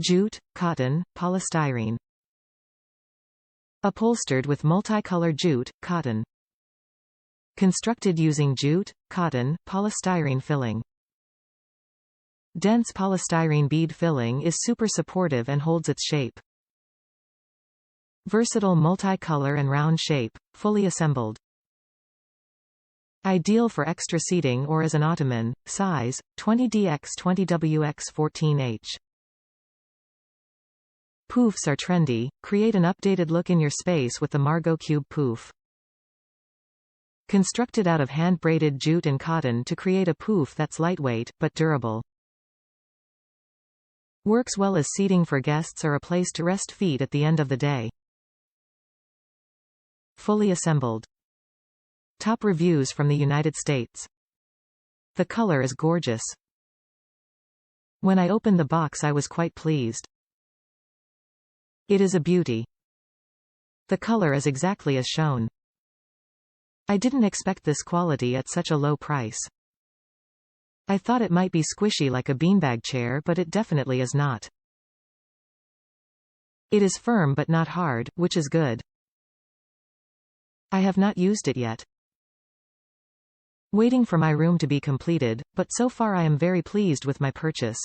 Jute, cotton, polystyrene. Upholstered with multicolor jute, cotton. Constructed using jute, cotton, polystyrene filling. Dense polystyrene bead filling is super supportive and holds its shape. Versatile multicolor and round shape, fully assembled. Ideal for extra seating or as an ottoman, size, 20D×20W×14H. Poufs are trendy, create an updated look in your space with the Margo Cube Pouf. Constructed out of hand-braided jute and cotton to create a pouf that's lightweight, but durable. Works well as seating for guests or a place to rest feet at the end of the day. Fully assembled. Top reviews from the United States. The color is gorgeous. When I opened the box I was quite pleased. It is a beauty. The color is exactly as shown. I didn't expect this quality at such a low price. I thought it might be squishy like a beanbag chair, but it definitely is not. It is firm but not hard, which is good. I have not used it yet. Waiting for my room to be completed, but so far I am very pleased with my purchase.